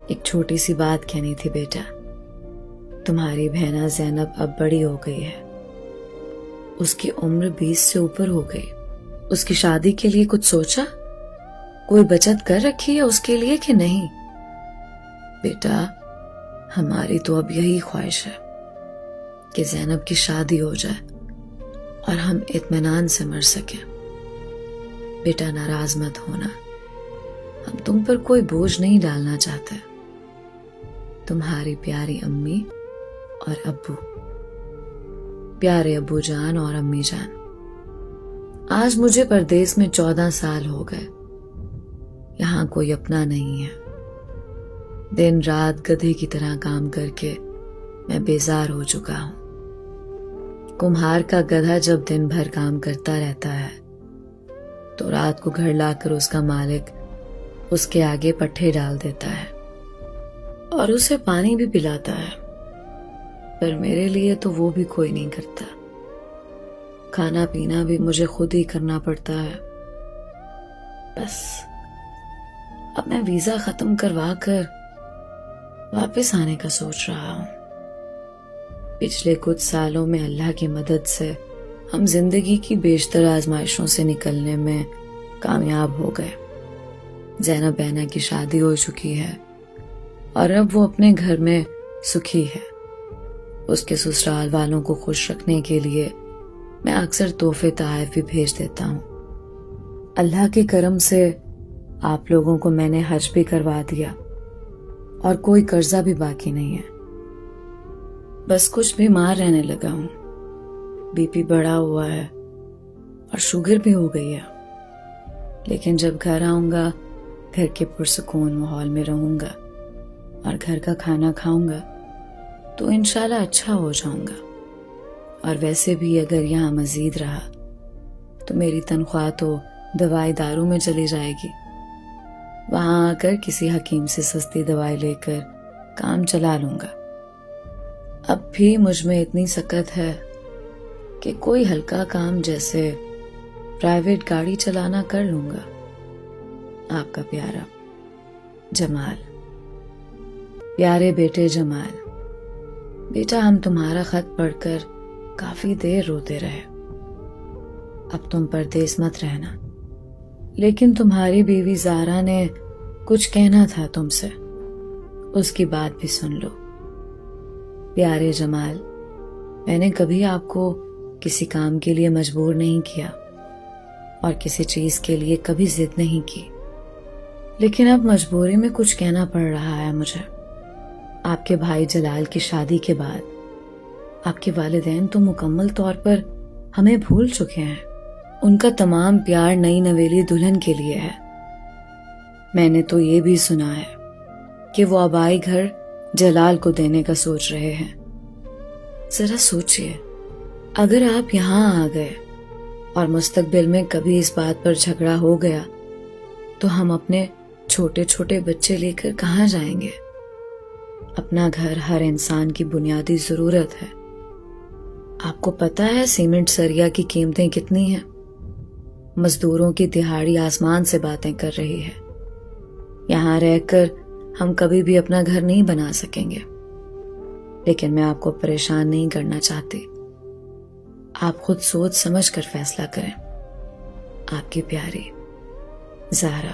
ایک چھوٹی سی بات کہنی تھی بیٹا. تمہاری بہنا زینب اب بڑی ہو گئی ہے. اس کی عمر 20 سے اوپر ہو گئی. اس کی شادی کے لیے کچھ سوچا؟ کوئی بچت کر رکھی ہے اس کے لیے کہ نہیں؟ بیٹا ہماری تو اب یہی خواہش ہے کہ زینب کی شادی ہو جائے اور ہم اطمینان سے مر سکیں. بیٹا ناراض مت ہونا، ہم تم پر کوئی بوجھ نہیں ڈالنا چاہتے. تمہاری پیاری امی اور ابو. پیارے ابو جان اور امی جان، آج مجھے پردیس میں 14 سال ہو گئے. یہاں کوئی اپنا نہیں ہے. دن رات گدھے کی طرح کام کر کے میں بیزار ہو چکا ہوں. کمہار کا گدھا جب دن بھر کام کرتا رہتا ہے تو رات کو گھر لا کر اس کا مالک اس کے آگے پٹھے ڈال دیتا ہے اور اسے پانی بھی پلاتا ہے. پر میرے لیے تو وہ بھی کوئی نہیں کرتا. کھانا پینا بھی مجھے خود ہی کرنا پڑتا ہے. بس اب میں ویزا ختم کروا کر واپس آنے کا سوچ رہا ہوں. پچھلے کچھ سالوں میں اللہ کی مدد سے ہم زندگی کی بیشتر آزمائشوں سے نکلنے میں کامیاب ہو گئے. زینب بہنا کی شادی ہو چکی ہے اور اب وہ اپنے گھر میں سکھی ہے. اس کے سسرال والوں کو خوش رکھنے کے لیے میں اکثر تحفے تحائف بھی بھیج دیتا ہوں. اللہ کے کرم سے آپ لوگوں کو میں نے حج بھی کروا دیا اور کوئی قرضہ بھی باقی نہیں ہے. بس کچھ بیمار رہنے لگا ہوں. بی پی بڑھا ہوا ہے اور شوگر بھی ہو گئی ہے. لیکن جب گھر آؤں گا گھر کے پرسکون ماحول میں رہوں گا اور گھر کا کھانا کھاؤں گا تو انشاءاللہ اچھا ہو جاؤں گا. اور ویسے بھی اگر یہاں مزید رہا تو میری تنخواہ تو دوائی دارو میں چلی جائے گی. وہاں آ کر کسی حکیم سے سستی دوائی لے کر کام چلا لوں گا. اب بھی مجھ میں اتنی سکت ہے کہ کوئی ہلکا کام جیسے پرائیویٹ گاڑی چلانا کر لوں گا. آپ کا پیارا جمال. پیارے بیٹے جمال، بیٹا ہم تمہارا خط پڑھ کر کافی دیر روتے رہے. اب تم پردیس مت رہنا، لیکن تمہاری بیوی زارا نے کچھ کہنا تھا تم سے، اس کی بات بھی سن لو. پیارے جمال، میں نے کبھی آپ کو کسی کام کے لیے مجبور نہیں کیا اور کسی چیز کے لیے کبھی ضد نہیں کی، لیکن اب مجبوری میں کچھ کہنا پڑ رہا ہے مجھے. آپ کے بھائی جلال کی شادی کے بعد آپ کے والدین تو مکمل طور پر ہمیں بھول چکے ہیں. ان کا تمام پیار نئی نویلی دلہن کے لیے ہے. میں نے تو یہ بھی سنا ہے کہ وہ آبائی گھر جلال کو دینے کا سوچ رہے ہیں. ذرا سوچئے، اگر آپ یہاں آ گئے اور مستقبل میں کبھی اس بات پر جھگڑا ہو گیا تو ہم اپنے چھوٹے چھوٹے بچے لے کر کہاں جائیں گے؟ اپنا گھر ہر انسان کی بنیادی ضرورت ہے. آپ کو پتہ ہے سیمنٹ سریا کی قیمتیں کتنی ہیں؟ مزدوروں کی دہاڑی آسمان سے باتیں کر رہی ہے. یہاں رہ کر ہم کبھی بھی اپنا گھر نہیں بنا سکیں گے. لیکن میں آپ کو پریشان نہیں کرنا چاہتی. آپ خود سوچ سمجھ کر فیصلہ کریں. آپ کی پیاری زہرا.